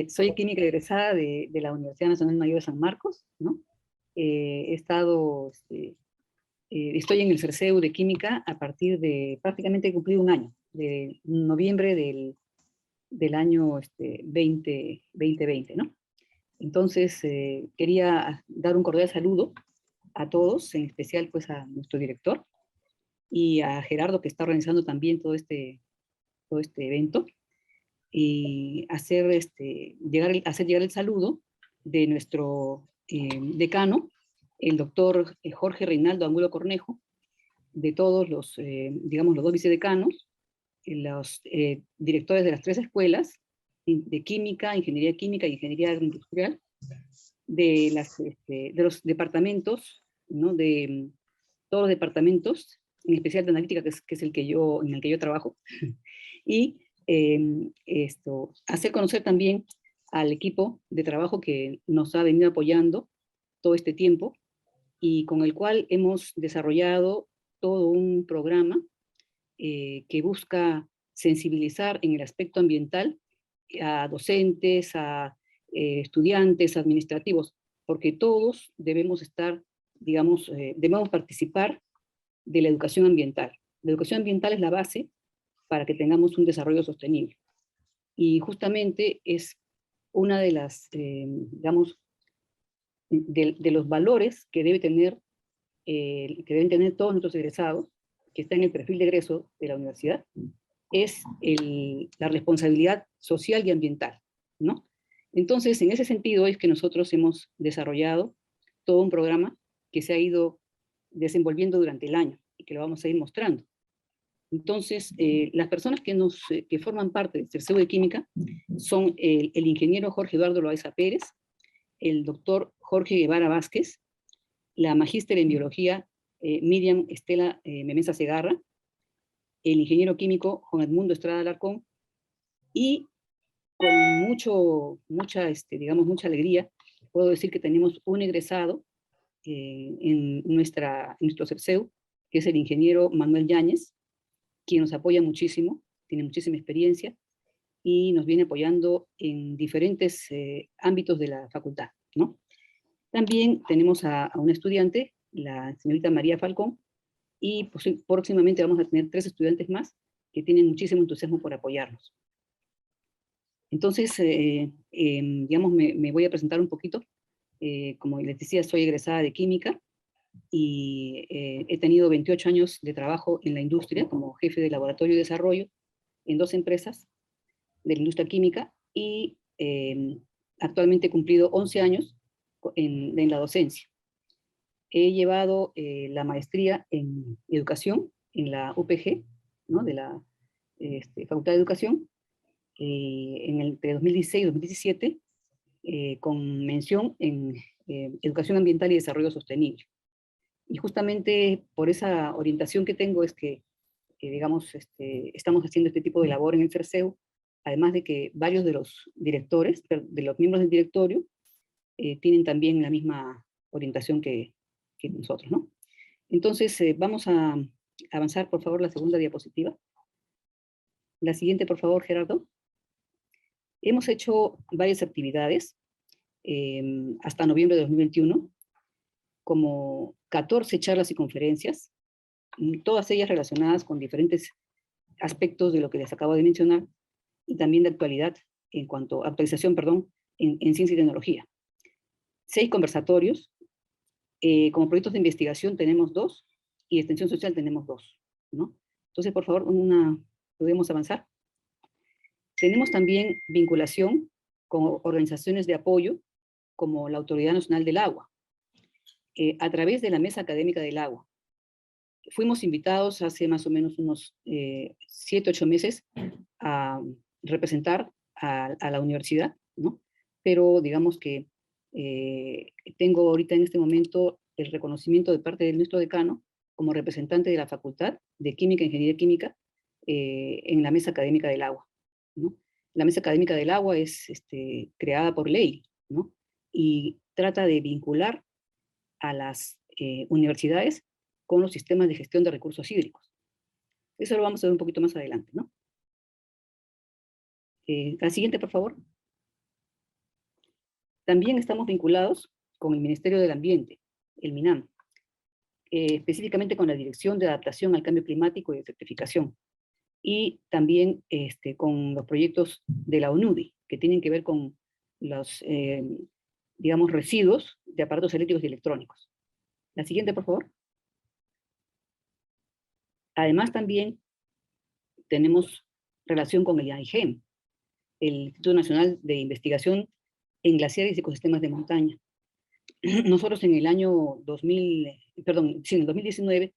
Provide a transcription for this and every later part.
Soy química egresada de la Universidad Nacional Mayor de San Marcos, ¿no? He estado, estoy en el CERCEU de Química a partir de, prácticamente he cumplido un año, de noviembre del año 2020, ¿no? Entonces, quería dar un cordial saludo a todos, en especial pues a nuestro director y a Gerardo, que está organizando también todo este evento, y hacer llegar el saludo de nuestro decano, el doctor Jorge Reinaldo Angulo Cornejo, de todos los, digamos, los dos vicedecanos, los directores de las tres escuelas, de química, ingeniería química y ingeniería agroindustrial, de los departamentos, ¿no? De todos los departamentos, en especial de analítica, que es en el que yo trabajo, y hacer conocer también al equipo de trabajo que nos ha venido apoyando todo este tiempo y con el cual hemos desarrollado todo un programa que busca sensibilizar en el aspecto ambiental a docentes, a estudiantes, administrativos, porque todos debemos estar, digamos, debemos participar de la educación ambiental. La educación ambiental es la base para que tengamos un desarrollo sostenible. Y justamente es una de las, digamos, de los valores que que deben tener todos nuestros egresados, que está en el perfil de egreso de la universidad, es la responsabilidad social y ambiental, ¿no? Entonces, en ese sentido es que nosotros hemos desarrollado todo un programa que se ha ido desenvolviendo durante el año y que lo vamos a ir mostrando. Entonces, las personas que forman parte del CERCEU de Química son el ingeniero Jorge Eduardo Loaiza Pérez, el doctor Jorge Guevara Vázquez, la magíster en biología Miriam Estela Memesa Segarra, el ingeniero químico Juan Edmundo Estrada Alarcón, y con digamos, mucha alegría, puedo decir que tenemos un egresado en nuestro CERCEU, que es el ingeniero Manuel Yáñez, quien nos apoya muchísimo, tiene muchísima experiencia, y nos viene apoyando en diferentes ámbitos de la facultad, ¿no? También tenemos a una estudiante, la señorita María Falcón, y pues, próximamente vamos a tener 3 estudiantes más que tienen muchísimo entusiasmo por apoyarnos. Entonces, digamos, me voy a presentar un poquito. Como les decía, soy egresada de Química y he tenido 28 años de trabajo en la industria como jefe de laboratorio y desarrollo en 2 empresas de la industria química y actualmente he cumplido 11 años en la docencia. He llevado la maestría en educación en la UPG, ¿no? De la Facultad de Educación, entre 2016 y 2017, con mención en educación ambiental y desarrollo sostenible. Y justamente por esa orientación que tengo es que digamos, estamos haciendo este tipo de labor en el CERCEU, además de que varios de los directores, de los miembros del directorio, tienen también la misma orientación que nosotros, ¿no? Entonces, vamos a avanzar, por favor, la segunda diapositiva. La siguiente, por favor, Gerardo. Hemos hecho varias actividades hasta noviembre de 2021, como 14 charlas y conferencias, todas ellas relacionadas con diferentes aspectos de lo que les acabo de mencionar, y también de actualidad, en cuanto a actualización, perdón, en ciencia y tecnología. 6 conversatorios, como proyectos de investigación tenemos 2, y extensión social tenemos 2, ¿no? Entonces, por favor, podemos avanzar. Tenemos también vinculación con organizaciones de apoyo, como la Autoridad Nacional del Agua, a través de la Mesa Académica del Agua. Fuimos invitados hace más o menos unos 7, 8 meses a representar a la universidad, ¿no? Pero digamos que tengo ahorita en este momento el reconocimiento de parte de nuestro decano como representante de la Facultad de Química e Ingeniería Química en la Mesa Académica del Agua, ¿no? La Mesa Académica del Agua es creada por ley, ¿no? Y trata de vincular a las universidades con los sistemas de gestión de recursos hídricos. Eso lo vamos a ver un poquito más adelante, ¿no? La siguiente, por favor. También estamos vinculados con el Ministerio del Ambiente, el MINAM, específicamente con la Dirección de Adaptación al Cambio Climático y de Certificación, y también con los proyectos de la ONUDI, que tienen que ver con los, digamos, residuos de aparatos eléctricos y electrónicos. La siguiente, por favor. Además, también tenemos relación con el INAIGEM, el Instituto Nacional de Investigación en Glaciares y Ecosistemas de Montaña. Nosotros en el año 2019,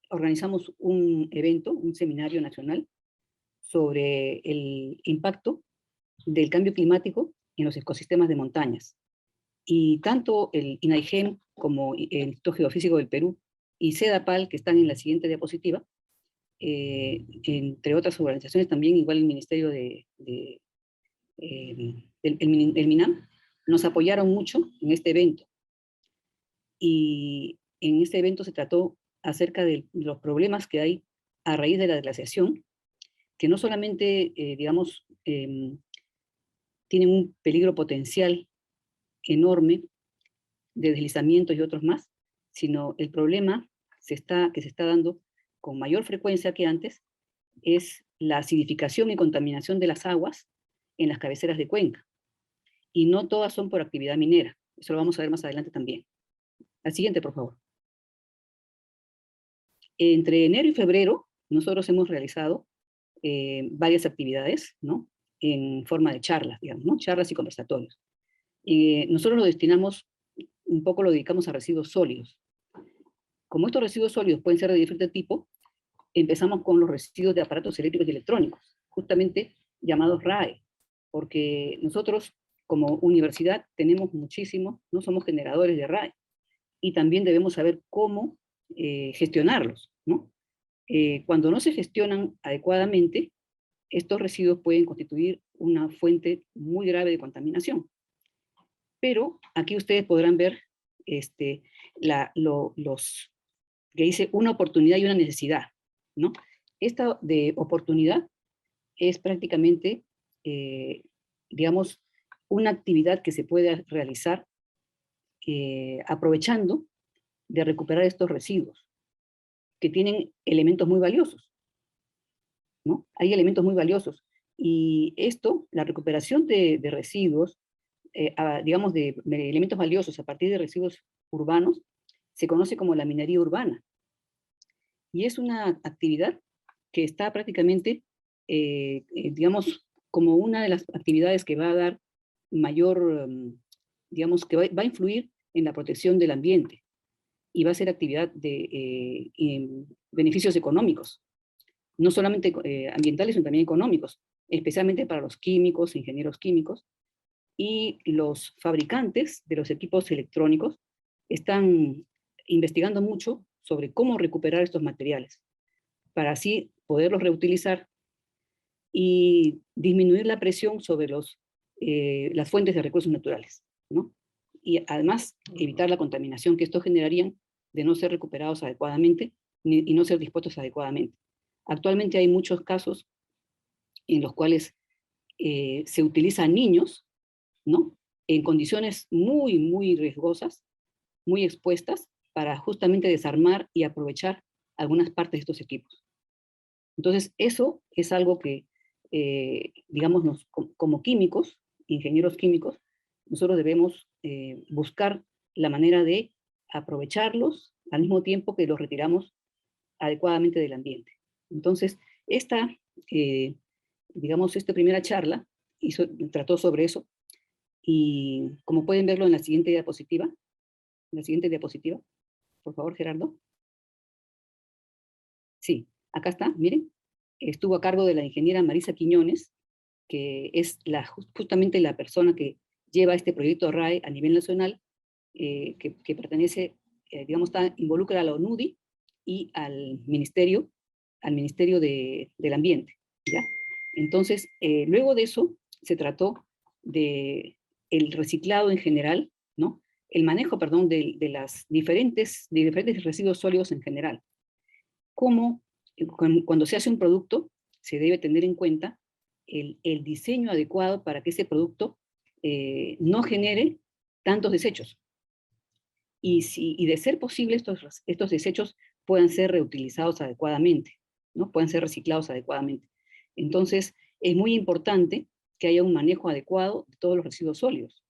organizamos un evento, un seminario nacional, sobre el impacto del cambio climático en los ecosistemas de montañas. Y tanto el INAIGEM como el Instituto Geofísico del Perú y CEDAPAL, que están en la siguiente diapositiva, entre otras organizaciones también, igual el Ministerio el MINAM, nos apoyaron mucho en este evento. Y en este evento se trató acerca de los problemas que hay a raíz de la glaciación, que no solamente, digamos, tienen un peligro potencial enorme de deslizamientos y otros más, sino el problema que se está dando con mayor frecuencia que antes es la acidificación y contaminación de las aguas en las cabeceras de cuenca. Y no todas son por actividad minera. Eso lo vamos a ver más adelante también. La siguiente, por favor. Entre enero y febrero, nosotros hemos realizado varias actividades, ¿no? En forma de charlas, digamos, ¿no? Charlas y conversatorios. Nosotros lo destinamos, un poco lo dedicamos a residuos sólidos. Como estos residuos sólidos pueden ser de diferente tipo, empezamos con los residuos de aparatos eléctricos y electrónicos, justamente llamados RAE, porque nosotros como universidad tenemos muchísimos, no somos generadores de RAE, y también debemos saber cómo gestionarlos, ¿no? Cuando no se gestionan adecuadamente, estos residuos pueden constituir una fuente muy grave de contaminación. Pero aquí ustedes podrán ver los que dice una oportunidad y una necesidad, ¿no? Esta de oportunidad es prácticamente, digamos, una actividad que se puede realizar aprovechando de recuperar estos residuos, que tienen elementos muy valiosos, ¿no? Hay elementos muy valiosos. Y esto, la recuperación de residuos, digamos, de elementos valiosos a partir de residuos urbanos, se conoce como la minería urbana. Y es una actividad que está prácticamente, digamos, como una de las actividades que va a dar mayor, digamos, que va a influir en la protección del ambiente y va a ser actividad de beneficios económicos, no solamente ambientales, sino también económicos, especialmente para los químicos, ingenieros químicos, y los fabricantes de los equipos electrónicos están investigando mucho sobre cómo recuperar estos materiales, para así poderlos reutilizar y disminuir la presión sobre las fuentes de recursos naturales, ¿no? Y además evitar la contaminación que estos generarían de no ser recuperados adecuadamente y no ser dispuestos adecuadamente. Actualmente hay muchos casos en los cuales se utilizan niños, ¿no? En condiciones muy, muy riesgosas, muy expuestas, para justamente desarmar y aprovechar algunas partes de estos equipos. Entonces, eso es algo que, digamos, como químicos, ingenieros químicos, nosotros debemos buscar la manera de aprovecharlos al mismo tiempo que los retiramos adecuadamente del ambiente. Entonces, digamos, esta primera charla trató sobre eso, y como pueden verlo en la siguiente diapositiva, por favor, Gerardo. Sí, acá está, miren, estuvo a cargo de la ingeniera Marisa Quiñones, que es justamente la persona que lleva este proyecto RAE a nivel nacional, que pertenece, digamos, involucra a la ONUDI y al Ministerio del Ambiente, ¿ya? Entonces, luego de eso, se trató de el reciclado en general, ¿no? El manejo, perdón, de diferentes residuos sólidos en general. Cómo, cuando se hace un producto, se debe tener en cuenta el diseño adecuado para que ese producto no genere tantos desechos. Y de ser posible, estos desechos puedan ser reutilizados adecuadamente, ¿no? Puedan ser reciclados adecuadamente. Entonces, es muy importante que haya un manejo adecuado de todos los residuos sólidos.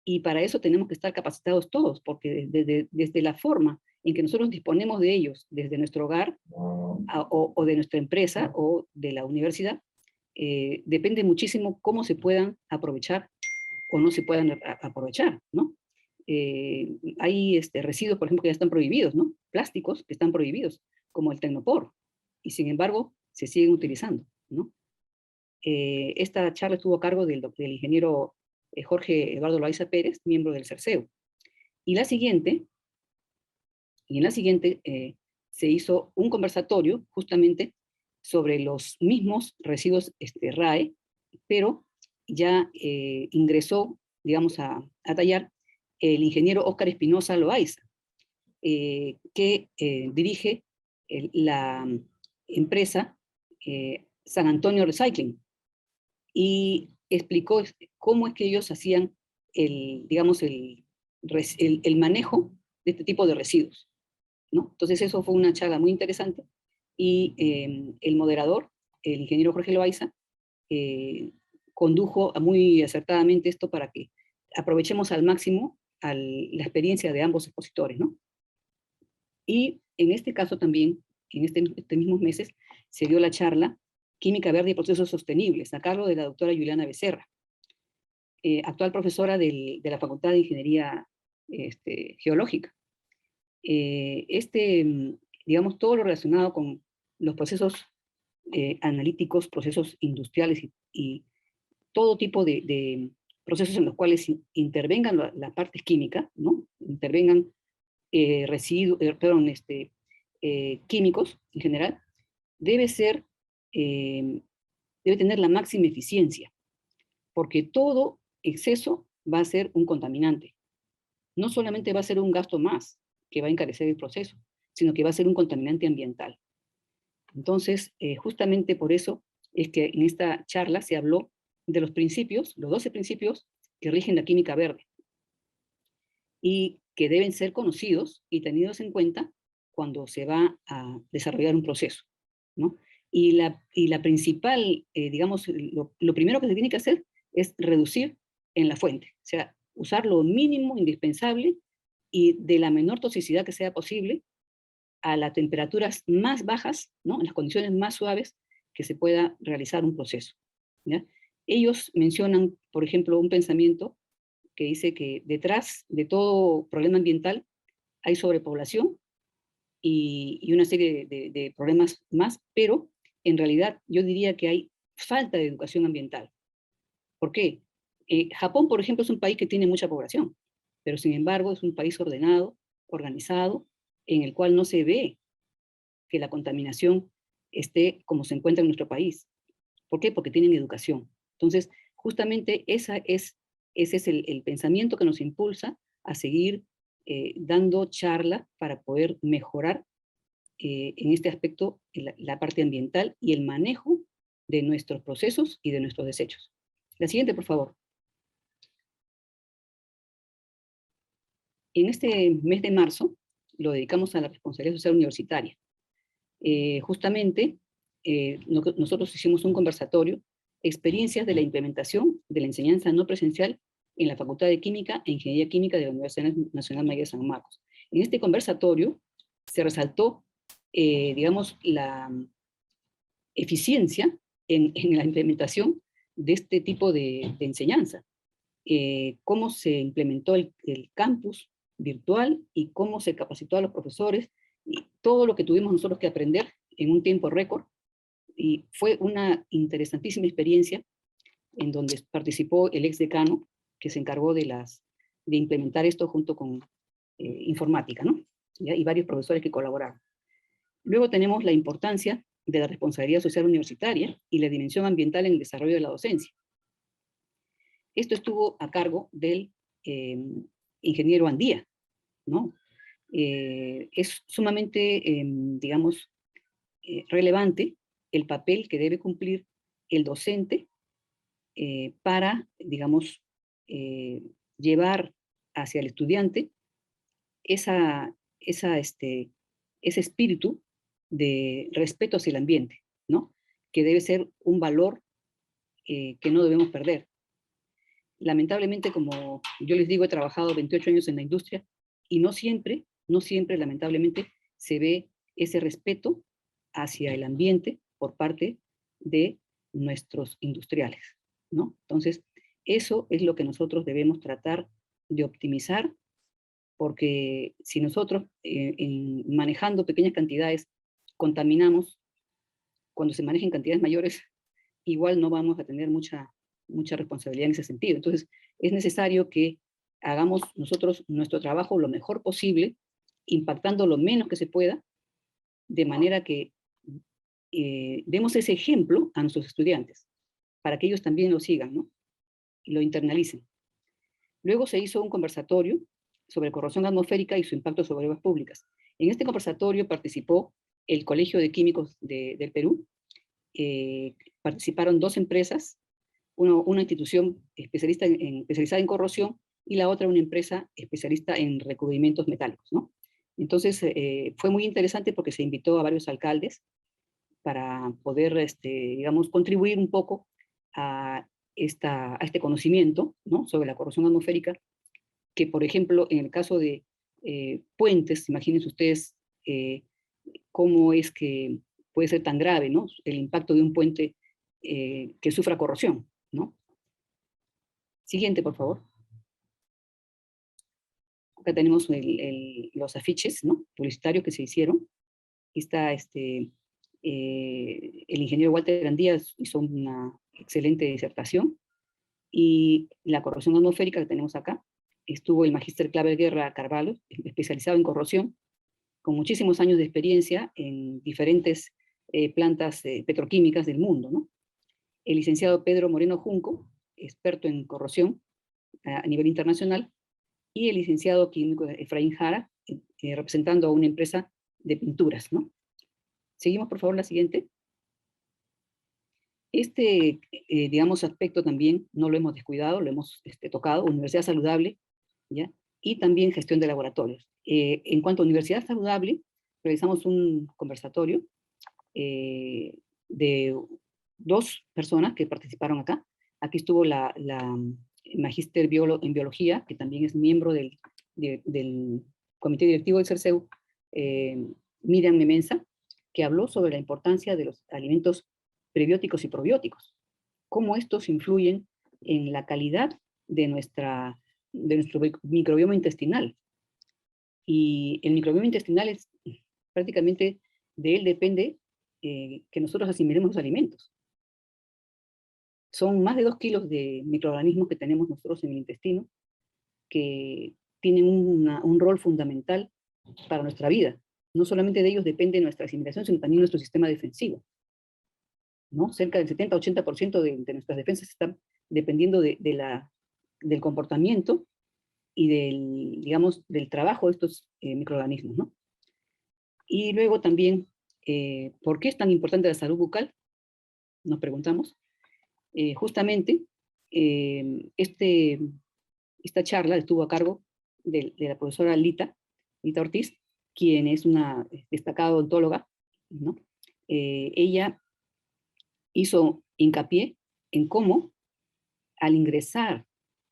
Y para eso tenemos que estar capacitados todos, porque desde la forma en que nosotros disponemos de ellos, desde nuestro hogar, o de nuestra empresa, o de la universidad, depende muchísimo cómo se puedan aprovechar o no se puedan aprovechar, ¿no? Hay residuos, por ejemplo, que ya están prohibidos, ¿no? Plásticos que están prohibidos, como el tecnopor, y sin embargo se siguen utilizando, ¿no? Esta charla estuvo a cargo del ingeniero Jorge Eduardo Loaiza Pérez, miembro del CERCEU. Y en la siguiente se hizo un conversatorio justamente sobre los mismos residuos RAE, pero ya ingresó, digamos, a tallar el ingeniero Óscar Espinosa Loaiza, que dirige la empresa San Antonio Recycling, y explicó cómo es que ellos hacían digamos, el manejo de este tipo de residuos, ¿no? Entonces eso fue una charla muy interesante, y el moderador, el ingeniero Jorge Loaiza, condujo muy acertadamente esto para que aprovechemos al máximo la experiencia de ambos expositores, ¿no? Y en este caso también, en estos mismos meses, se dio la charla Química Verde y Procesos Sostenibles, a cargo de la doctora Juliana Becerra, actual profesora de la Facultad de Ingeniería Geológica. Digamos, todo lo relacionado con los procesos analíticos, procesos industriales y todo tipo de procesos en los cuales intervengan las partes químicas, ¿no? Intervengan químicos en general, debe tener la máxima eficiencia, porque todo exceso va a ser un contaminante. No solamente va a ser un gasto más que va a encarecer el proceso, sino que va a ser un contaminante ambiental. Entonces, justamente por eso es que en esta charla se habló de los principios, los 12 principios que rigen la química verde, y que deben ser conocidos y tenidos en cuenta cuando se va a desarrollar un proceso, ¿no? Y la principal, digamos, lo primero que se tiene que hacer es reducir en la fuente, o sea, usar lo mínimo indispensable y de la menor toxicidad que sea posible, a las temperaturas más bajas, ¿no? En las condiciones más suaves que se pueda realizar un proceso, ¿ya? Ellos mencionan, por ejemplo, un pensamiento que dice que detrás de todo problema ambiental hay sobrepoblación y una serie de problemas más, pero en realidad yo diría que hay falta de educación ambiental. ¿Por qué? Japón, por ejemplo, es un país que tiene mucha población, pero sin embargo es un país ordenado, organizado, en el cual no se ve que la contaminación esté como se encuentra en nuestro país. ¿Por qué? Porque tienen educación. Entonces, justamente ese es el pensamiento que nos impulsa a seguir dando charla para poder mejorar en este aspecto la parte ambiental y el manejo de nuestros procesos y de nuestros desechos. La siguiente, por favor. En este mes de marzo lo dedicamos a la responsabilidad social universitaria. Justamente nosotros hicimos un conversatorio, experiencias de la implementación de la enseñanza no presencial en la Facultad de Química e Ingeniería Química de la Universidad Nacional Mayor de San Marcos. En este conversatorio se resaltó, digamos, la eficiencia en la implementación de este tipo de enseñanza, cómo se implementó el campus virtual y cómo se capacitó a los profesores, y todo lo que tuvimos nosotros que aprender en un tiempo récord, y fue una interesantísima experiencia en donde participó el ex decano que se encargó de implementar esto junto con informática, ¿no? ¿Ya? Y varios profesores que colaboraron. Luego tenemos la importancia de la responsabilidad social universitaria y la dimensión ambiental en el desarrollo de la docencia. Esto estuvo a cargo del ingeniero Andía, ¿no? Es sumamente, digamos, relevante el papel que debe cumplir el docente para, digamos, llevar hacia el estudiante ese espíritu de respeto hacia el ambiente, ¿no? Que debe ser un valor que no debemos perder. Lamentablemente, como yo les digo, he trabajado 28 años en la industria y no siempre, lamentablemente, se ve ese respeto hacia el ambiente por parte de nuestros industriales, ¿no? Entonces, eso es lo que nosotros debemos tratar de optimizar, porque si nosotros, manejando pequeñas cantidades, contaminamos, cuando se manejen cantidades mayores, igual no vamos a tener mucha responsabilidad en ese sentido. Entonces, es necesario que hagamos nosotros nuestro trabajo lo mejor posible, impactando lo menos que se pueda, de manera que demos ese ejemplo a nuestros estudiantes, para que ellos también lo sigan, ¿no? Y lo internalicen. Luego se hizo un conversatorio sobre corrosión atmosférica y su impacto sobre aguas públicas. En este conversatorio participó el Colegio de Químicos del Perú, participaron 2 empresas, una institución especializada en corrosión y la otra una empresa especialista en recubrimientos metálicos, ¿no? Entonces, fue muy interesante porque se invitó a varios alcaldes para poder, digamos, contribuir un poco a este conocimiento, ¿no? Sobre la corrosión atmosférica, que, por ejemplo, en el caso de puentes, imagínense ustedes cómo es que puede ser tan grave, ¿no? El impacto de un puente que sufra corrosión, ¿no? Siguiente, por favor. Acá tenemos los afiches, ¿no? Publicitarios que se hicieron. Está el ingeniero Walter Andías hizo una excelente disertación, y la corrosión atmosférica que tenemos acá, estuvo el magíster Claver Guerra Carvalho, especializado en corrosión, con muchísimos años de experiencia en diferentes plantas petroquímicas del mundo, ¿no? El licenciado Pedro Moreno Junco, experto en corrosión a nivel internacional, y el licenciado químico Efraín Jara, representando a una empresa de pinturas, ¿no? Seguimos, por favor, la siguiente. Digamos, aspecto también no lo hemos descuidado, lo hemos tocado, universidad saludable, ¿ya? Y también gestión de laboratorios. En cuanto a universidad saludable, realizamos un conversatorio de 2 personas que participaron acá. Aquí estuvo la magíster en biología, que también es miembro del comité directivo del CERCEU, Miriam Memensa, que habló sobre la importancia de los alimentos prebióticos y probióticos, cómo estos influyen en la calidad de nuestro microbioma intestinal. Y el microbioma intestinal es prácticamente, de él depende que nosotros asimilemos los alimentos. Son más de 2 kilos de microorganismos que tenemos nosotros en el intestino, que tienen un rol fundamental para nuestra vida. No solamente de ellos depende nuestra asimilación, sino también nuestro sistema defensivo, ¿no? Cerca del 70-80% de nuestras defensas están dependiendo del comportamiento y digamos, del trabajo de estos microorganismos, ¿no? Y luego también, ¿por qué es tan importante la salud bucal? Nos preguntamos. Justamente, esta charla estuvo a cargo de la profesora Lita Ortiz, quien es una destacada odontóloga, ¿no? Ella hizo hincapié en cómo, al ingresar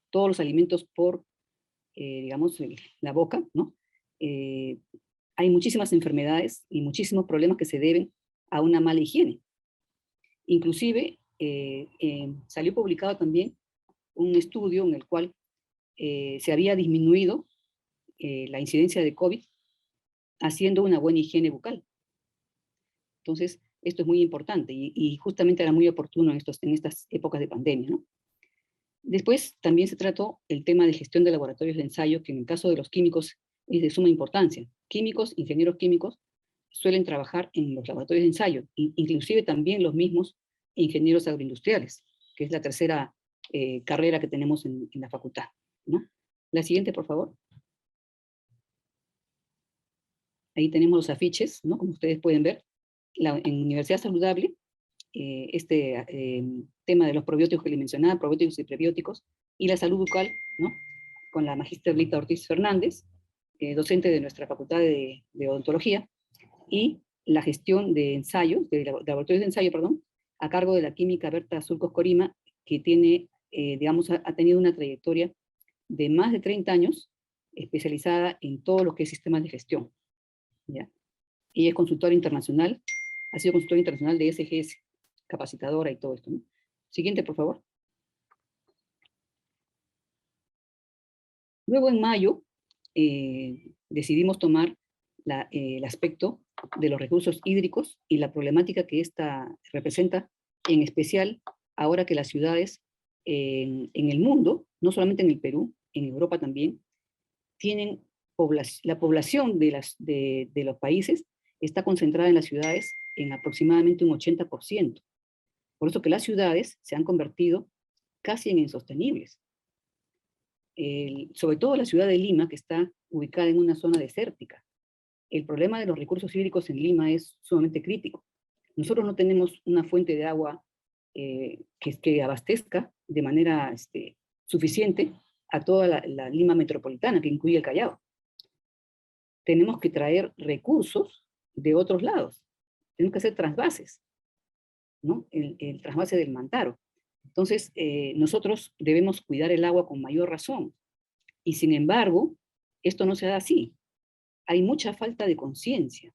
todos los alimentos por, digamos, la boca, ¿no? Hay muchísimas enfermedades y muchísimos problemas que se deben a una mala higiene. Inclusive, salió publicado también un estudio en el cual se había disminuido la incidencia de COVID haciendo una buena higiene bucal. Entonces, esto es muy importante y justamente era muy oportuno en estas épocas de pandemia, ¿no? Después también se trató el tema de gestión de laboratorios de ensayo, que en el caso de los químicos es de suma importancia. Químicos, ingenieros químicos, suelen trabajar en los laboratorios de ensayo, inclusive también los mismos ingenieros agroindustriales, que es la tercera carrera que tenemos en la facultad, ¿no? La siguiente, por favor. Ahí tenemos los afiches, ¿no? Como ustedes pueden ver, en Universidad Saludable, tema de los probióticos que les mencionaba, probióticos y prebióticos, y la salud bucal, ¿no? con la magíster Lita Ortiz Fernández, docente de nuestra Facultad de Odontología, y la gestión de ensayos, de laboratorios de ensayo, perdón, a cargo de la química Berta Surcos Corima, que tiene, digamos, ha tenido una trayectoria de más de 30 años, especializada en todo lo que es sistemas de gestión, ¿ya? Ella es consultora internacional, ha sido consultora internacional de SGS, capacitadora y todo esto, ¿no? Siguiente, por favor. Luego, en mayo, decidimos tomar el aspecto de los recursos hídricos y la problemática que esta representa, en especial ahora que las ciudades en el mundo, no solamente en el Perú, en Europa también, tienen la población de los países está concentrada en las ciudades en aproximadamente un 80%. Por eso que las ciudades se han convertido casi en insostenibles. Sobre todo la ciudad de Lima, que está ubicada en una zona desértica. El problema de los recursos hídricos en Lima es sumamente crítico. Nosotros no tenemos una fuente de agua que abastezca de manera suficiente a toda la Lima metropolitana, que incluye el Callao. Tenemos que traer recursos de otros lados. Tenemos que hacer trasvases, ¿no? El trasvase del Mantaro. Entonces, nosotros debemos cuidar el agua con mayor razón. Y sin embargo, esto no se da así. Hay mucha falta de conciencia.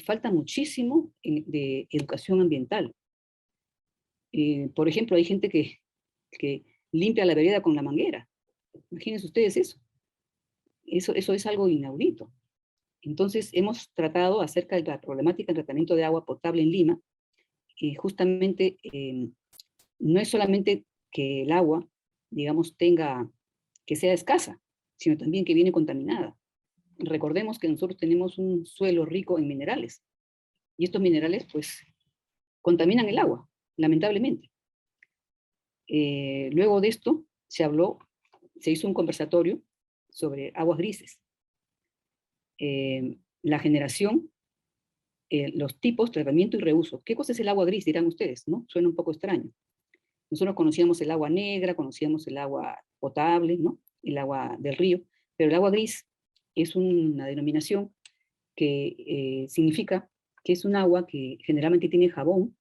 Falta muchísimo de educación ambiental. Por ejemplo, hay gente que limpia la vereda con la manguera. Imagínense ustedes eso. Eso es algo inaudito. Entonces, hemos tratado acerca de la problemática del tratamiento de agua potable en Lima, y justamente no es solamente que el agua, digamos, que sea escasa, sino también que viene contaminada. Recordemos que nosotros tenemos un suelo rico en minerales, y estos minerales, pues, contaminan el agua, lamentablemente. Luego de esto, se hizo un conversatorio sobre aguas grises. La generación, los tipos, tratamiento y reuso. ¿Qué cosa es el agua gris? Dirán ustedes, ¿no? Suena un poco extraño. Nosotros conocíamos el agua negra, conocíamos el agua potable, ¿no? El agua del río, pero el agua gris es una denominación que significa que es un agua que generalmente tiene jabón,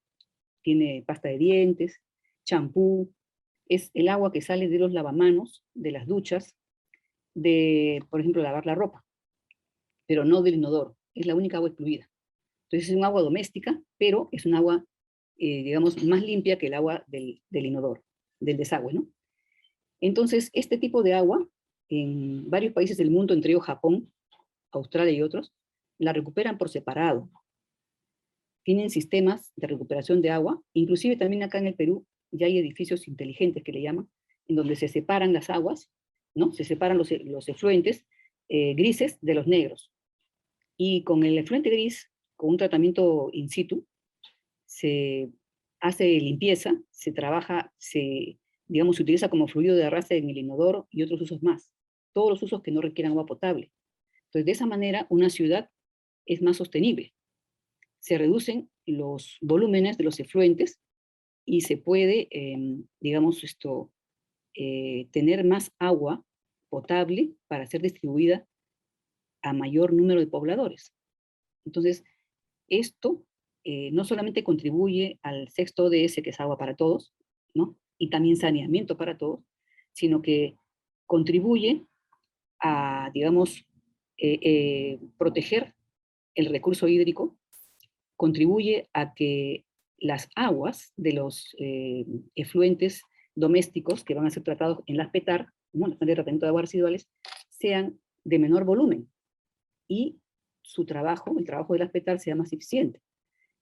tiene pasta de dientes, champú, es el agua que sale de los lavamanos, de las duchas, por ejemplo, lavar la ropa, pero no del inodoro, es la única agua excluida. Entonces es un agua doméstica, pero es un agua, digamos, más limpia que el agua del inodoro, del desagüe, ¿no? Entonces, este tipo de agua, en varios países del mundo, entre ellos Japón, Australia y otros, la recuperan por separado. Tienen sistemas de recuperación de agua, inclusive también acá en el Perú ya hay edificios inteligentes que le llaman, en donde se separan las aguas, ¿no? Se separan los efluentes grises de los negros. Y con el efluente gris, con un tratamiento in situ, se hace limpieza, se trabaja, digamos, se utiliza como fluido de arrastre en el inodoro y otros usos más. Todos los usos que no requieran agua potable. Entonces, de esa manera, una ciudad es más sostenible. Se reducen los volúmenes de los efluentes y se puede, digamos, tener más agua potable para ser distribuida a mayor número de pobladores. Entonces, esto no solamente contribuye al sexto ODS, que es agua para todos, ¿no? Y también saneamiento para todos, sino que contribuye a, digamos, proteger el recurso hídrico, contribuye a que las aguas de los efluentes domésticos que van a ser tratados en las PETAR, ¿no? Las plantas de tratamiento de aguas residuales, sean de menor volumen y su trabajo, el trabajo de las PETAR, sea más eficiente.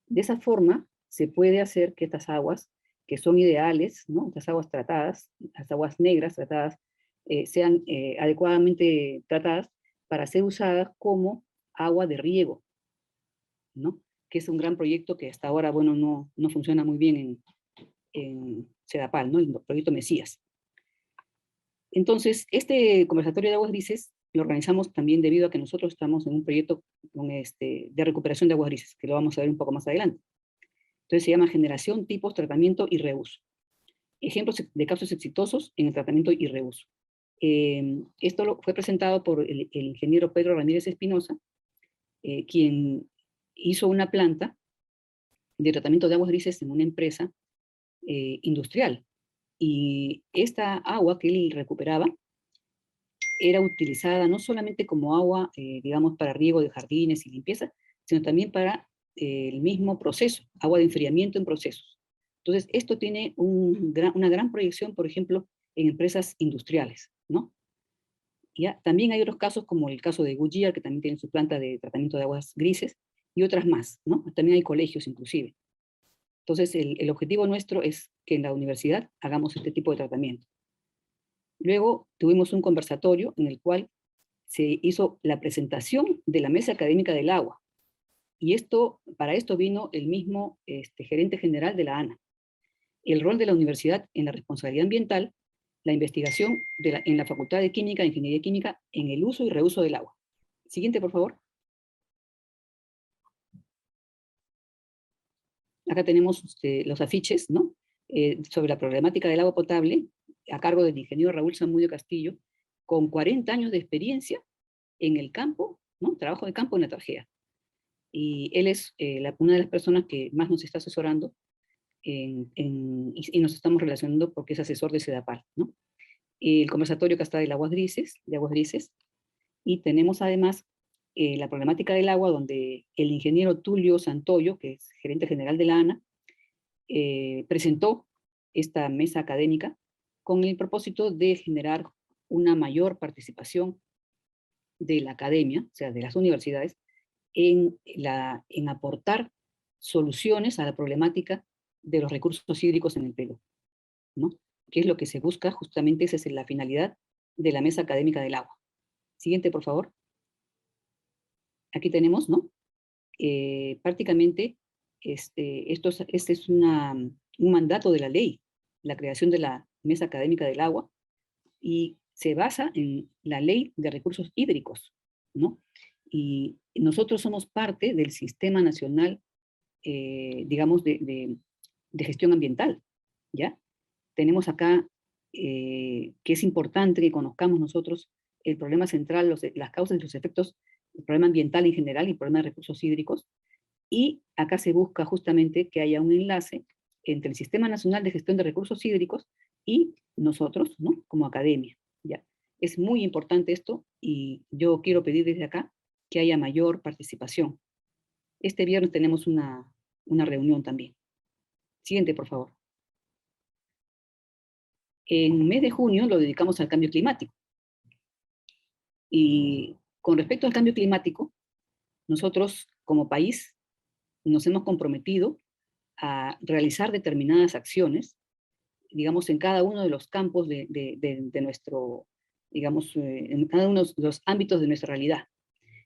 De esa forma se puede hacer que estas aguas, que son ideales, ¿no? Estas aguas tratadas, las aguas negras tratadas, sean adecuadamente tratadas para ser usadas como agua de riego, ¿no? Que es un gran proyecto que hasta ahora, bueno, no funciona muy bien en CEDAPAL, ¿no? El proyecto Mesías. Entonces, este conversatorio de aguas grises lo organizamos también debido a que nosotros estamos en un proyecto de recuperación de aguas grises, que lo vamos a ver un poco más adelante. Entonces se llama generación, tipos, tratamiento y reuso. Ejemplos de casos exitosos en el tratamiento y reuso. Esto fue presentado por el ingeniero Pedro Ramírez Espinosa, quien hizo una planta de tratamiento de aguas grises en una empresa industrial. Y esta agua que él recuperaba era utilizada no solamente como agua, digamos, para riego de jardines y limpieza, sino también para el mismo proceso, agua de enfriamiento en procesos. Entonces, esto tiene una gran proyección, por ejemplo, en empresas industriales, ¿no? ¿Ya? También hay otros casos, como el caso de Goodyear, que también tiene su planta de tratamiento de aguas grises, y otras más, ¿no? También hay colegios, inclusive. Entonces, el objetivo nuestro es que en la universidad hagamos este tipo de tratamiento. Luego tuvimos un conversatorio en el cual se hizo la presentación de la Mesa Académica del Agua. Y para esto vino el mismo gerente general de la ANA. El rol de la universidad en la responsabilidad ambiental, la investigación en la Facultad de Química, de Ingeniería Química, en el uso y reuso del agua. Siguiente, por favor. Acá tenemos los afiches, ¿no? Sobre la problemática del agua potable, a cargo del ingeniero Raúl Zamudio Castillo, con 40 años de experiencia en el campo, ¿no? Trabajo de campo en la Tarjea. Y él es una de las personas que más nos está asesorando y nos estamos relacionando porque es asesor de SEDAPAL, ¿no? El conversatorio que está de aguas grises, y tenemos además la problemática del agua, donde el ingeniero Tulio Santoyo, que es gerente general de la ANA, presentó esta mesa académica con el propósito de generar una mayor participación de la academia, o sea, de las universidades, en aportar soluciones a la problemática de los recursos hídricos en el Perú, ¿no? ¿Qué es lo que se busca? Justamente esa es la finalidad de la Mesa Académica del Agua. Siguiente, por favor. Aquí tenemos, ¿no? Prácticamente, este es un mandato de la ley, la creación de la Mesa Académica del Agua, y se basa en la Ley de Recursos Hídricos, ¿no? Y nosotros somos parte del Sistema Nacional, digamos, de gestión ambiental, ¿ya? Tenemos acá que es importante que conozcamos nosotros el problema central, las causas y los efectos del problema ambiental en general y el problema de recursos hídricos, y acá se busca justamente que haya un enlace entre el Sistema Nacional de Gestión de Recursos Hídricos y nosotros, ¿no? Como academia, ¿ya? Es muy importante esto y yo quiero pedir desde acá que haya mayor participación. Este viernes tenemos una reunión también. Siguiente, por favor. En el mes de junio lo dedicamos al cambio climático. Y con respecto al cambio climático, nosotros como país nos hemos comprometido a realizar determinadas acciones, digamos, en cada uno de los campos de nuestro, digamos, en cada uno de los ámbitos de nuestra realidad.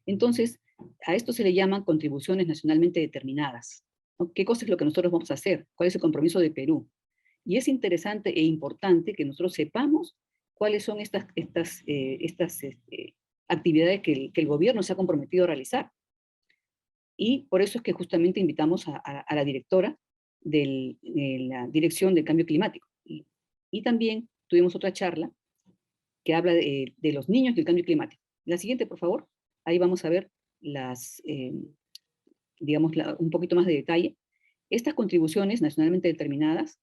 Entonces, a esto se le llaman contribuciones nacionalmente determinadas, ¿no? ¿Qué cosa es lo que nosotros vamos a hacer? ¿Cuál es el compromiso de Perú? Y es interesante e importante que nosotros sepamos cuáles son estas actividades que el gobierno se ha comprometido a realizar. Y por eso es que justamente invitamos a la directora de la Dirección del Cambio Climático. Y también tuvimos otra charla que habla de los niños y el cambio climático. La siguiente, por favor. Ahí vamos a ver digamos, un poquito más de detalle. Estas contribuciones nacionalmente determinadas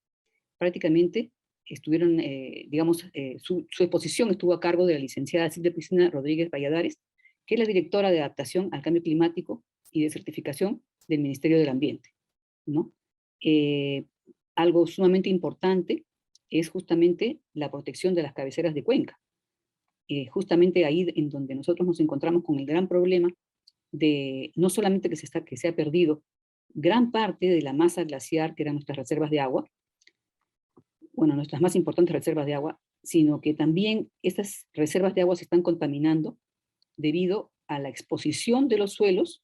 prácticamente estuvieron, digamos, su exposición estuvo a cargo de la licenciada Silvia Cristina Rodríguez Valladares, que es la directora de adaptación al cambio climático y de certificación del Ministerio del Ambiente, ¿no? Algo sumamente importante es justamente la protección de las cabeceras de cuenca. Justamente ahí en donde nosotros nos encontramos con el gran problema de no solamente que se ha perdido gran parte de la masa glaciar, que eran nuestras reservas de agua, bueno, nuestras más importantes reservas de agua, sino que también estas reservas de agua se están contaminando debido a la exposición de los suelos,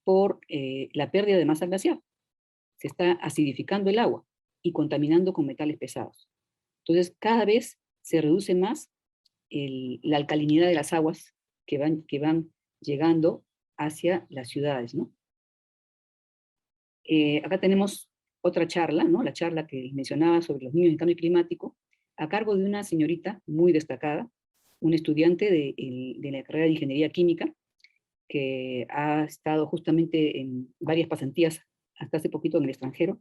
por la pérdida de masa glaciar. Se está acidificando el agua y contaminando con metales pesados. Entonces, cada vez se reduce más la alcalinidad de las aguas que van llegando hacia las ciudades, ¿no? Acá tenemos otra charla, ¿no? La charla que mencionaba sobre los niños en cambio climático. a cargo de una señorita muy destacada, una estudiante de la carrera de Ingeniería Química, que ha estado justamente en varias pasantías hasta hace poquito en el extranjero,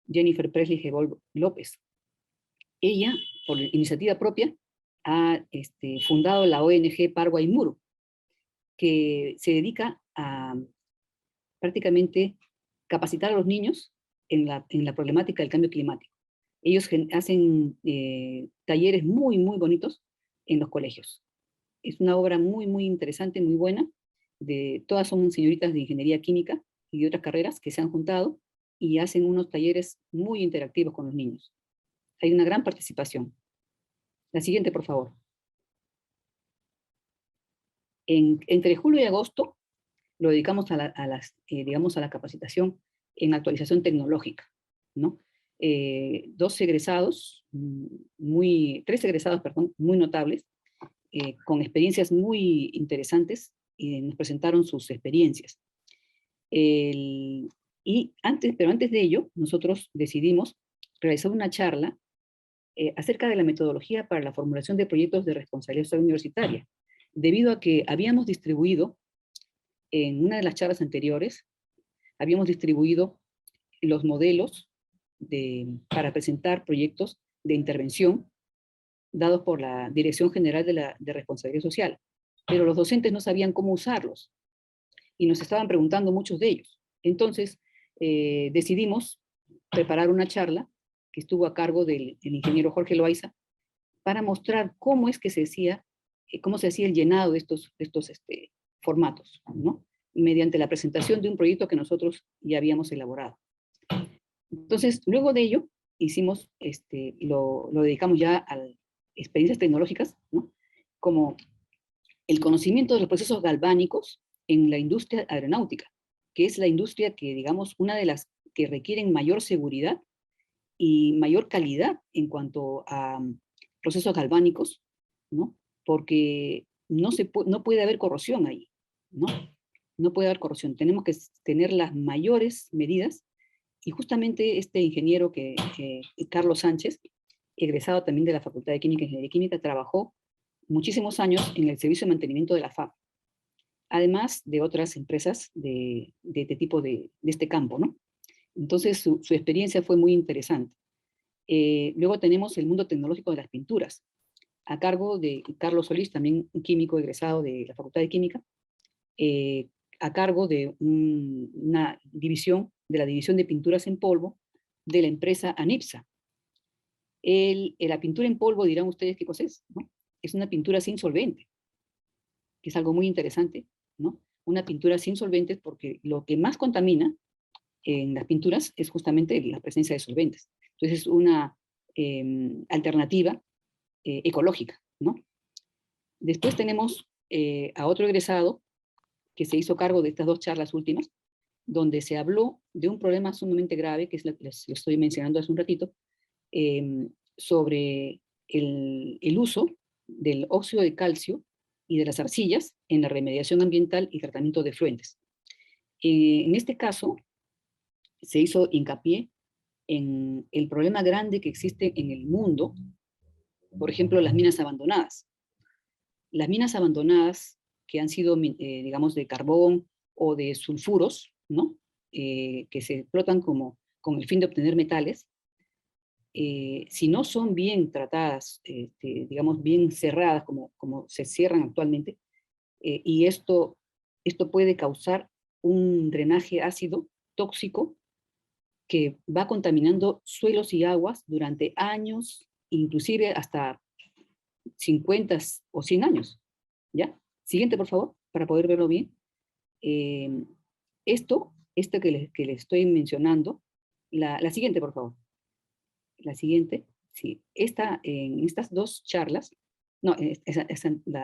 Jennifer Presley Gebol López. Ella, por iniciativa propia, ha fundado la ONG Paraguay Muro, que se dedica a prácticamente capacitar a los niños en la problemática del cambio climático. Ellos hacen talleres muy, muy bonitos en los colegios. Es una obra muy, muy interesante, muy buena. Todas son señoritas de ingeniería química y de otras carreras que se han juntado y hacen unos talleres muy interactivos con los niños. Hay una gran participación. La siguiente, por favor. Entre julio y agosto lo dedicamos digamos, a la capacitación en actualización tecnológica, ¿no? Tres egresados, perdón, muy notables, con experiencias muy interesantes, nos presentaron sus experiencias. Pero antes de ello, nosotros decidimos realizar una charla acerca de la metodología para la formulación de proyectos de responsabilidad social universitaria, debido a que habíamos distribuido, en una de las charlas anteriores, habíamos distribuido los modelos para presentar proyectos de intervención dados por la Dirección General de Responsabilidad Social, pero los docentes no sabían cómo usarlos y nos estaban preguntando muchos de ellos. Entonces, decidimos preparar una charla que estuvo a cargo del ingeniero Jorge Loaiza para mostrar cómo es que se hacía, cómo se hacía el llenado de estos formatos, ¿no? Mediante la presentación de un proyecto que nosotros ya habíamos elaborado. Entonces, luego de ello, lo dedicamos ya a experiencias tecnológicas, ¿no? Como el conocimiento de los procesos galvánicos en la industria aeronáutica, que es la industria que, digamos, una de las que requieren mayor seguridad y mayor calidad en cuanto a procesos galvánicos, ¿no? Porque no puede haber corrosión ahí, ¿no? No puede haber corrosión. Tenemos que tener las mayores medidas, y justamente este ingeniero Carlos Sánchez, egresado también de la Facultad de Química e Ingeniería Química, trabajó muchísimos años en el servicio de mantenimiento de la FAB, además de otras empresas de este campo, ¿no? Entonces su experiencia fue muy interesante. Luego tenemos el mundo tecnológico de las pinturas, a cargo de Carlos Solís, también un químico egresado de la Facultad de Química, a cargo de una división, de la división de pinturas en polvo de la empresa ANIPSA. La pintura en polvo, dirán ustedes qué cosa es, ¿no? Es una pintura sin solvente, que es algo muy interesante, ¿no? Una pintura sin solventes, porque lo que más contamina en las pinturas es justamente la presencia de solventes. Entonces es una alternativa ecológica, ¿no? Después tenemos a otro egresado que se hizo cargo de estas dos charlas últimas, donde se habló de un problema sumamente grave, que es lo que les estoy mencionando hace un ratito, sobre el uso del óxido de calcio y de las arcillas en la remediación ambiental y tratamiento de efluentes. En este caso, se hizo hincapié en el problema grande que existe en el mundo, por ejemplo, las minas abandonadas. Las minas abandonadas que han sido, digamos, de carbón o de sulfuros, ¿no? Que se explotan con el fin de obtener metales, si no son bien tratadas, digamos, bien cerradas, como se cierran actualmente, y esto puede causar un drenaje ácido tóxico que va contaminando suelos y aguas durante años, inclusive hasta 50 o 100 años, ¿ya? Siguiente, por favor, para poder verlo bien. Esto que les estoy mencionando, la siguiente, por favor. La siguiente, sí. En estas dos charlas, no,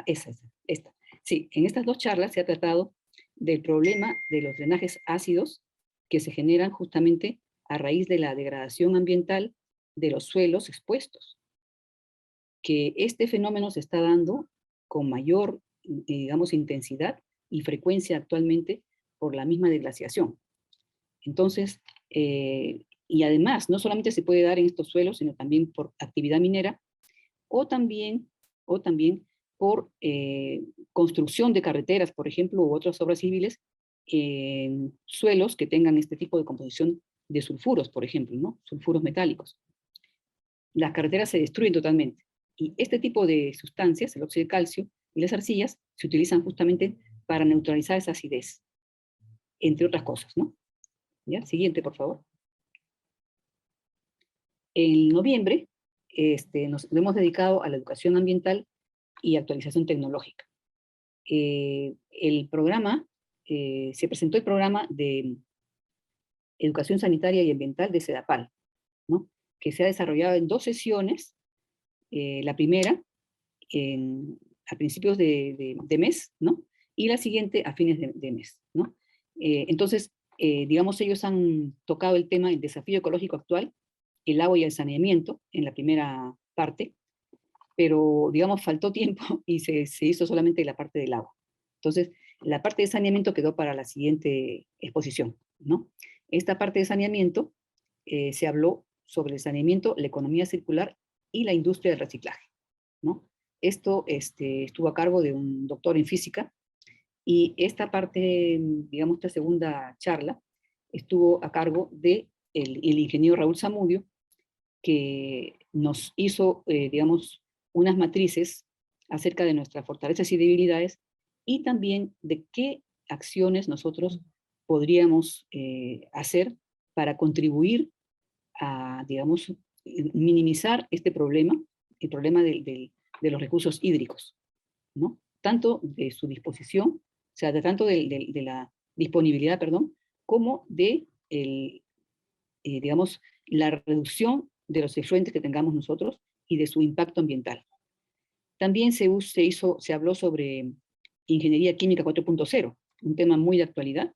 esta. Sí, en estas dos charlas se ha tratado del problema de los drenajes ácidos que se generan justamente a raíz de la degradación ambiental de los suelos expuestos. Que este fenómeno se está dando con mayor, digamos, intensidad y frecuencia actualmente por la misma deglaciación. Entonces, y además, no solamente se puede dar en estos suelos, sino también por actividad minera, o también por construcción de carreteras, por ejemplo, u otras obras civiles, en suelos que tengan este tipo de composición de sulfuros, por ejemplo, ¿no? Sulfuros metálicos. Las carreteras se destruyen totalmente. Y este tipo de sustancias, el óxido de calcio y las arcillas, se utilizan justamente para neutralizar esa acidez, entre otras cosas, ¿no? ¿Ya? Siguiente, por favor. En noviembre nos hemos dedicado a la educación ambiental y actualización tecnológica. El programa, se presentó el programa de educación sanitaria y ambiental de CEDAPAL, ¿no? Que se ha desarrollado en 2 sesiones, la primera a principios de mes, ¿no? Y la siguiente a fines de mes, ¿no? Entonces, digamos, ellos han tocado el tema del desafío ecológico actual, el agua y el saneamiento, en la primera parte, pero, digamos, faltó tiempo y se hizo solamente la parte del agua. Entonces, la parte de saneamiento quedó para la siguiente exposición, ¿no? Esta parte de saneamiento se habló sobre el saneamiento, la economía circular y la industria del reciclaje, ¿no? Esto estuvo a cargo de un doctor en física, y esta parte, digamos, esta segunda charla, estuvo a cargo de el ingeniero Raúl Zamudio, que nos hizo, digamos, unas matrices acerca de nuestras fortalezas y debilidades, y también de qué acciones nosotros podríamos hacer para contribuir a, digamos, minimizar este problema, el problema de los recursos hídricos, ¿no? Tanto de su disposición, o sea, tanto de la disponibilidad, perdón, como de, digamos, la reducción de los efluentes que tengamos nosotros y de su impacto ambiental. También se habló sobre ingeniería química 4.0, un tema muy de actualidad,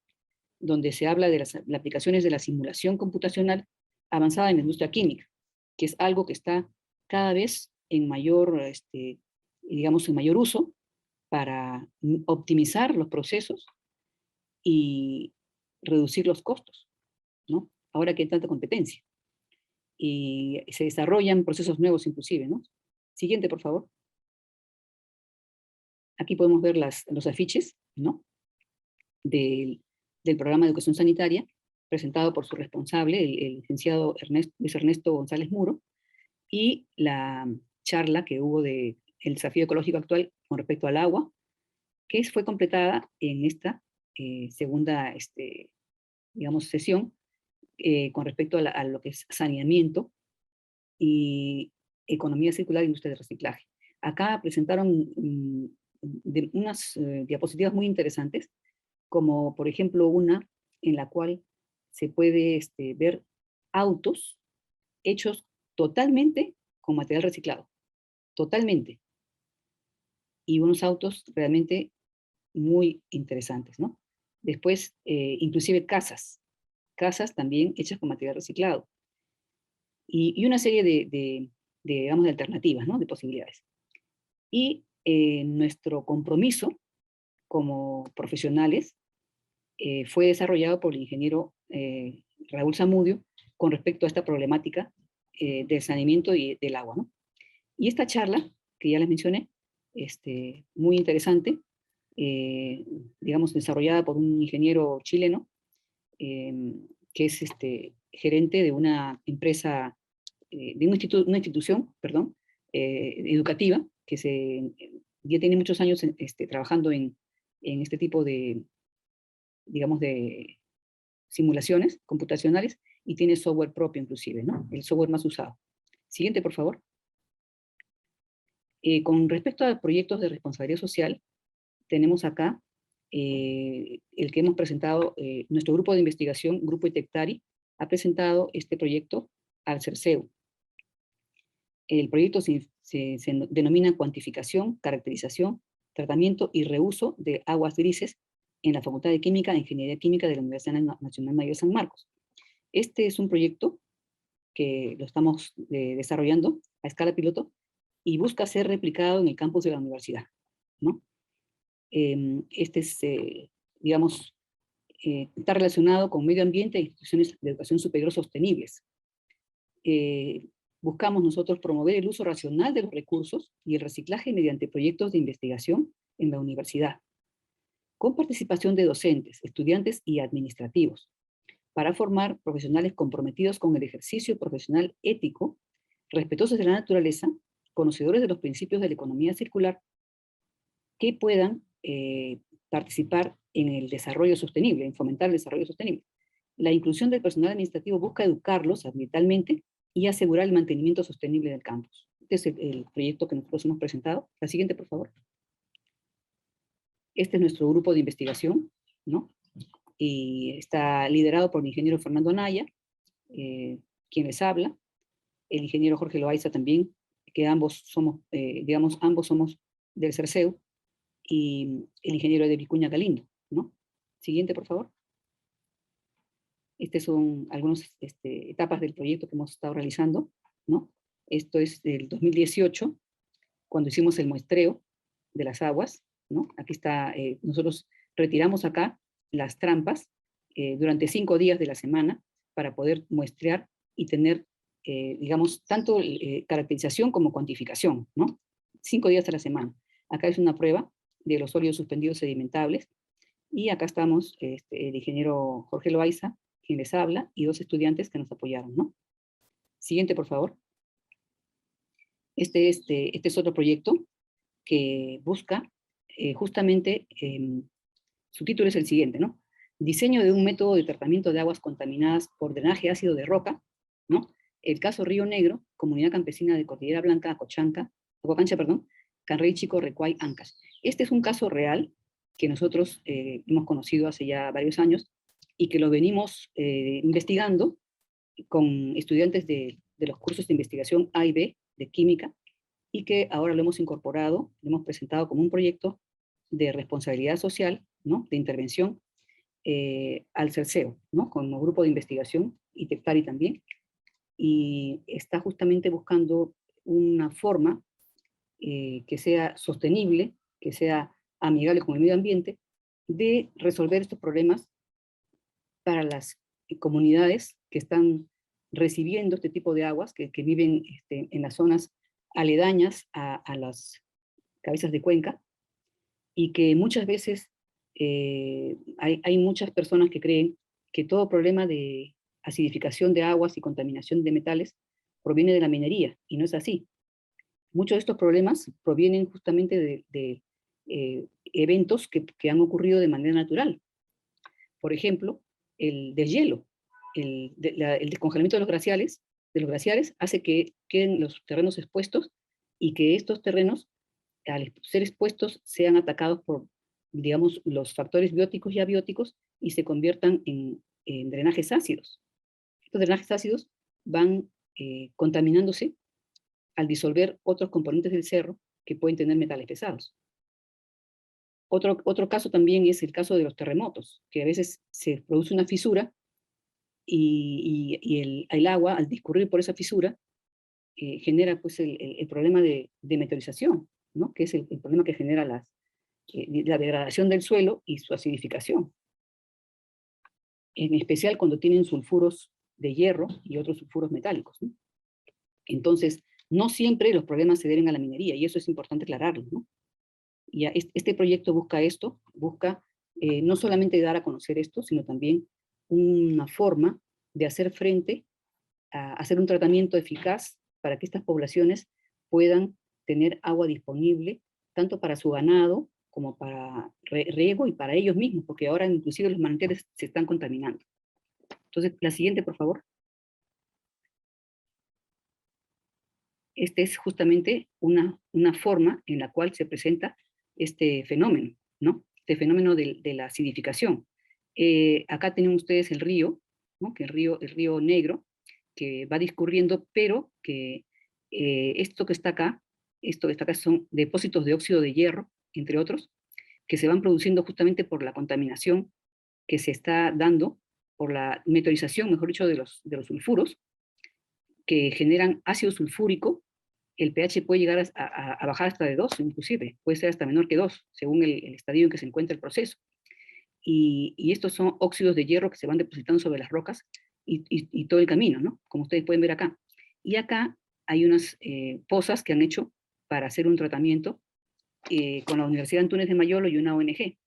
donde se habla de las aplicaciones de la simulación computacional avanzada en la industria química, que es algo que está cada vez en mayor, digamos, en mayor uso para optimizar los procesos y reducir los costos, ¿no? Ahora que hay tanta competencia. Y se desarrollan procesos nuevos inclusive, ¿no? Siguiente, por favor. Aquí podemos ver los afiches, ¿no? Del programa de educación sanitaria, presentado por su responsable, el licenciado Luis Ernesto González Muro, y la charla que hubo de el desafío ecológico actual con respecto al agua, que fue completada en esta segunda, digamos, sesión, con respecto a lo que es saneamiento y economía circular e industria de reciclaje. Acá presentaron unas diapositivas muy interesantes, como por ejemplo una en la cual se puede ver autos hechos totalmente con material reciclado, totalmente, y unos autos realmente muy interesantes, ¿no? Después, inclusive casas también hechas con material reciclado, y una serie digamos, de alternativas, ¿no? De posibilidades. Y nuestro compromiso como profesionales fue desarrollado por el ingeniero Raúl Zamudio con respecto a esta problemática del saneamiento y del agua, ¿no? Y esta charla, que ya les mencioné, muy interesante, digamos, desarrollada por un ingeniero chileno, que es gerente de una empresa, de una institución, perdón, educativa, que ya tiene muchos años trabajando en este tipo de, digamos, de simulaciones computacionales, y tiene software propio inclusive, ¿no? El software más usado. Siguiente, por favor. Con respecto a proyectos de responsabilidad social, tenemos acá el que hemos presentado, nuestro grupo de investigación, Grupo Itectari, ha presentado este proyecto al CERCEU. El proyecto se denomina Cuantificación, Caracterización, Tratamiento y Reuso de Aguas Grises en la Facultad de Química e Ingeniería Química de la Universidad Nacional Mayor de San Marcos. Este es un proyecto que lo estamos desarrollando a escala piloto y busca ser replicado en el campus de la universidad, ¿no? Este es, digamos, está relacionado con medio ambiente e instituciones de educación superior sostenibles. buscamos nosotros promover el uso racional de los recursos y el reciclaje mediante proyectos de investigación en la universidad, con participación de docentes, estudiantes y administrativos, para formar profesionales comprometidos con el ejercicio profesional ético, respetuosos de la naturaleza, conocedores de los principios de la economía circular, que puedan participar en el desarrollo sostenible, en fomentar el desarrollo sostenible. La inclusión del personal administrativo busca educarlos ambientalmente y asegurar el mantenimiento sostenible del campus. Este es el proyecto que nosotros hemos presentado. La siguiente, por favor. Este es nuestro grupo de investigación, ¿no? Y está liderado por el ingeniero Fernando Anaya, quien les habla, el ingeniero Jorge Loaiza también, que ambos somos, digamos, ambos somos del CERCEU, y el ingeniero de Vicuña Galindo, ¿no? Siguiente, por favor. Estas son algunas etapas del proyecto que hemos estado realizando, ¿no? Esto es del 2018, cuando hicimos el muestreo de las aguas, ¿no? Aquí está, nosotros retiramos acá las trampas durante 5 días de la semana para poder muestrear y tener, digamos, tanto caracterización como cuantificación, ¿no? 5 días a la semana. Acá es una prueba de los sólidos suspendidos sedimentables, y acá estamos el ingeniero Jorge Loaiza, quien les habla, y 2 estudiantes que nos apoyaron, ¿no? Siguiente, por favor. Este es otro proyecto que busca justamente, su título es el siguiente, ¿no? Diseño de un método de tratamiento de aguas contaminadas por drenaje ácido de roca, ¿no? El caso Río Negro, Comunidad Campesina de Cordillera Blanca, Acocancha, perdón, Canrey Chico, Recuay, Ancash. Este es un caso real que nosotros hemos conocido hace ya varios años y que lo venimos investigando con estudiantes de los cursos de investigación A y B de química, y que ahora lo hemos incorporado, lo hemos presentado como un proyecto de responsabilidad social, ¿no? De intervención al CERCEO, ¿no? Como grupo de investigación, y TECTARI también, y está justamente buscando una forma que sea sostenible, que sea amigable con el medio ambiente, de resolver estos problemas para las comunidades que están recibiendo este tipo de aguas, que viven en las zonas aledañas a las cabezas de cuenca, y que muchas veces hay muchas personas que creen que todo problema de acidificación de aguas y contaminación de metales proviene de la minería, y no es así. Muchos de estos problemas provienen justamente de eventos que han ocurrido de manera natural. Por ejemplo, el deshielo, el descongelamiento de los glaciares hace que queden los terrenos expuestos, y que estos terrenos, al ser expuestos, sean atacados por, digamos, los factores bióticos y abióticos, y se conviertan en drenajes ácidos. Estos drenajes ácidos van contaminándose al disolver otros componentes del cerro que pueden tener metales pesados. Otro caso también es el caso de los terremotos, que a veces se produce una fisura, y el agua, al discurrir por esa fisura, genera pues el problema de meteorización, ¿no? Que es el problema que genera la degradación del suelo y su acidificación. En especial cuando tienen sulfuros de hierro y otros sulfuros metálicos, ¿no? Entonces, no siempre los problemas se deben a la minería, y eso es importante aclararlo, ¿no? Y este proyecto busca esto, busca no solamente dar a conocer esto, sino también una forma de hacer frente a hacer un tratamiento eficaz para que estas poblaciones puedan tener agua disponible, tanto para su ganado como para riego y para ellos mismos, porque ahora inclusive los manantiales se están contaminando. Entonces, la siguiente, por favor. Este es justamente una forma en la cual se presenta este fenómeno, ¿no? Este fenómeno de la acidificación. Acá tienen ustedes el río, ¿no? Que el río Negro, que va discurriendo, pero que esto que está acá son depósitos de óxido de hierro, entre otros, que se van produciendo justamente por la contaminación que se está dando, por la meteorización, mejor dicho, de los sulfuros, que generan ácido sulfúrico. El pH puede llegar a bajar hasta de 2, inclusive, puede ser hasta menor que 2, según el estadio en que se encuentra el proceso. Y estos son óxidos de hierro que se van depositando sobre las rocas y todo el camino, ¿no? Como ustedes pueden ver acá. Y acá hay unas pozas que han hecho para hacer un tratamiento con la Universidad Antunes de Mayolo y una ONG.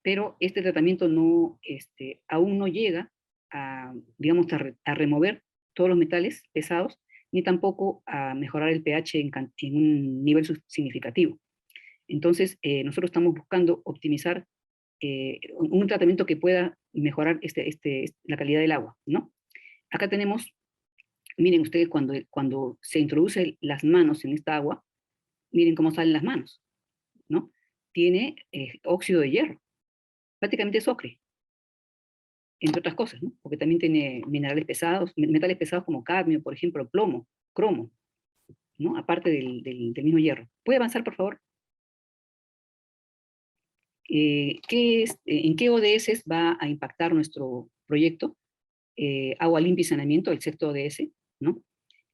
Pero este tratamiento no, aún no llega a, digamos, a remover todos los metales pesados, ni tampoco a mejorar el pH en un nivel significativo. Entonces, nosotros estamos buscando optimizar un tratamiento que pueda mejorar la calidad del agua, ¿no? Acá tenemos, miren ustedes, cuando se introduce las manos en esta agua, miren cómo salen las manos, ¿no? Tiene óxido de hierro, prácticamente es ocre, entre otras cosas, ¿no? Porque también tiene minerales pesados, metales pesados como cadmio, por ejemplo, plomo, cromo, ¿no? Aparte del mismo hierro. ¿Puede avanzar, por favor? ¿En qué ODS va a impactar nuestro proyecto? Agua limpia y saneamiento, el sexto ODS, ¿no?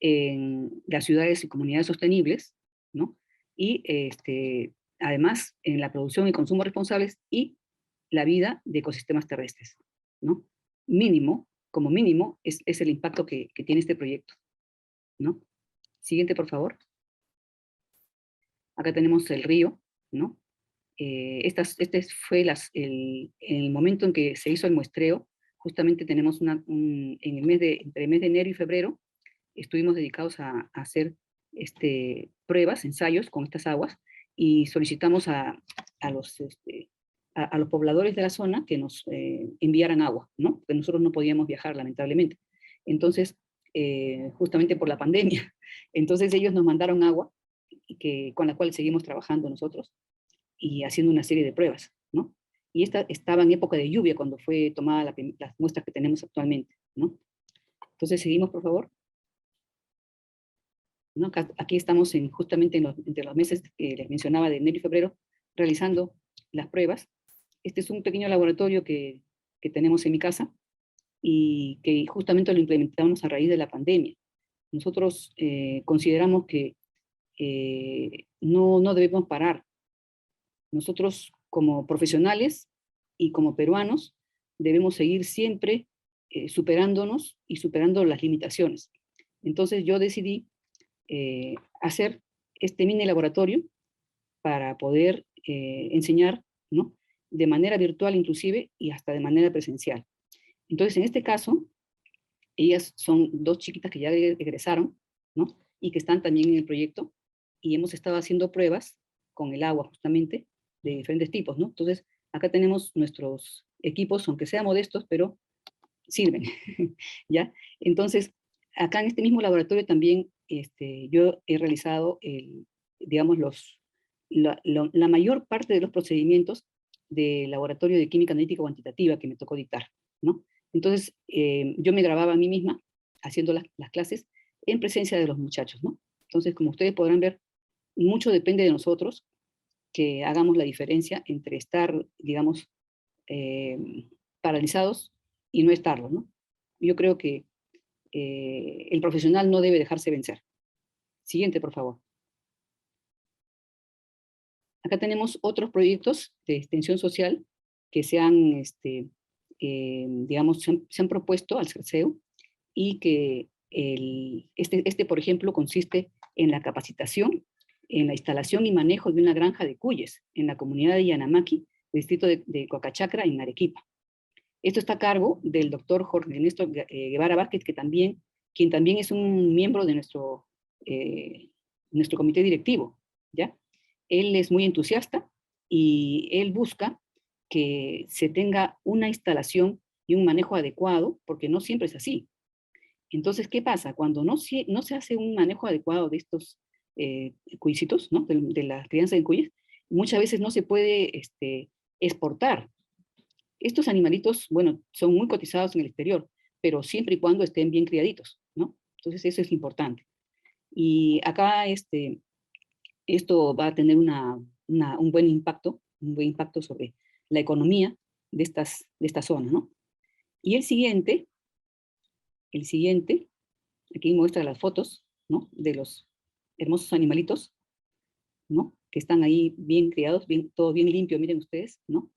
En las ciudades y comunidades sostenibles, ¿no? Y además en la producción y consumo responsables y la vida de ecosistemas terrestres, ¿no? Mínimo, como mínimo, es el impacto que tiene este proyecto, ¿no? Siguiente, por favor. Acá tenemos el río, ¿no? Este fue el momento en que se hizo el muestreo. Justamente tenemos entre el mes de enero y febrero, estuvimos dedicados a hacer pruebas, ensayos con estas aguas, y solicitamos a los pobladores de la zona que nos enviaran agua, ¿no? Porque nosotros no podíamos viajar, lamentablemente. Entonces, justamente por la pandemia, entonces ellos nos mandaron agua, con la cual seguimos trabajando nosotros, y haciendo una serie de pruebas, ¿no? Y esta estaba en época de lluvia cuando fue tomada las muestras que tenemos actualmente, ¿no? Entonces, seguimos, por favor. ¿No? Aquí estamos justamente entre los meses que les mencionaba de enero y febrero, realizando las pruebas. Este es un pequeño laboratorio que tenemos en mi casa y que justamente lo implementamos a raíz de la pandemia. Nosotros consideramos que no debemos parar. Nosotros como profesionales y como peruanos debemos seguir siempre superándonos y superando las limitaciones. Entonces yo decidí hacer este mini laboratorio para poder enseñar, ¿no? De manera virtual inclusive y hasta de manera presencial. Entonces, en este caso, ellas son dos chiquitas que ya egresaron, ¿no? Y que están también en el proyecto, y hemos estado haciendo pruebas con el agua justamente de diferentes tipos, ¿no? Entonces, acá tenemos nuestros equipos, aunque sean modestos, pero sirven, ¿ya? Entonces, acá en este mismo laboratorio también yo he realizado, digamos, la mayor parte de los procedimientos del laboratorio de química analítica cuantitativa que me tocó dictar, ¿no? Entonces, yo me grababa a mí misma haciendo las clases en presencia de los muchachos, ¿no? Entonces, como ustedes podrán ver, mucho depende de nosotros que hagamos la diferencia entre estar, digamos, eh, paralizados y no estarlo, ¿no? Yo creo que el profesional no debe dejarse vencer. Siguiente, por favor. Acá tenemos otros proyectos de extensión social que digamos, se han propuesto al CERCEU, y que por ejemplo, consiste en la capacitación, en la instalación y manejo de una granja de cuyes en la comunidad de Yanamaki, distrito de Coacachacra, en Arequipa. Esto está a cargo del doctor Jorge Ernesto Guevara Vázquez, quien también es un miembro de nuestro comité directivo, ¿ya? Él es muy entusiasta y él busca que se tenga una instalación y un manejo adecuado, porque no siempre es así. Entonces, ¿qué pasa? Cuando no se hace un manejo adecuado de estos cuyicitos, ¿no? De la crianza de cuyes, muchas veces no se puede exportar. Estos animalitos, bueno, son muy cotizados en el exterior, pero siempre y cuando estén bien criaditos, ¿no? Entonces eso es importante. Y acá esto va a tener un buen impacto sobre la economía de esta zona, ¿no? Y el siguiente, aquí muestra las fotos, ¿no? De los hermosos animalitos, ¿no? Que están ahí bien criados, todo bien limpio, miren ustedes, ¿no?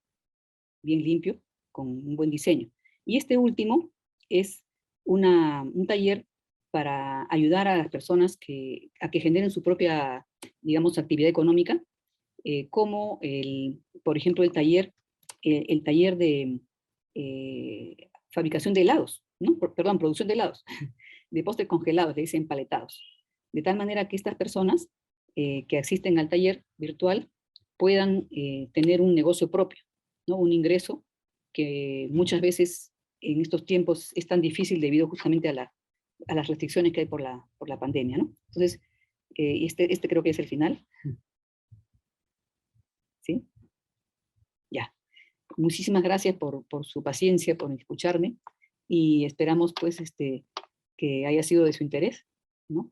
Bien limpio, con un buen diseño. Y este último es un taller para ayudar a las personas a que generen su propia, digamos, actividad económica, como, por ejemplo, el taller de fabricación de helados, ¿no? Perdón, producción de helados, de postres congelados, le dicen paletados. De tal manera que estas personas que asisten al taller virtual puedan tener un negocio propio, ¿no? Un ingreso que muchas veces en estos tiempos es tan difícil debido justamente a las restricciones que hay por la pandemia, ¿no? Entonces, este creo que es el final. ¿Sí? Ya. Muchísimas gracias por su paciencia, por escucharme, y esperamos pues que haya sido de su interés, ¿no?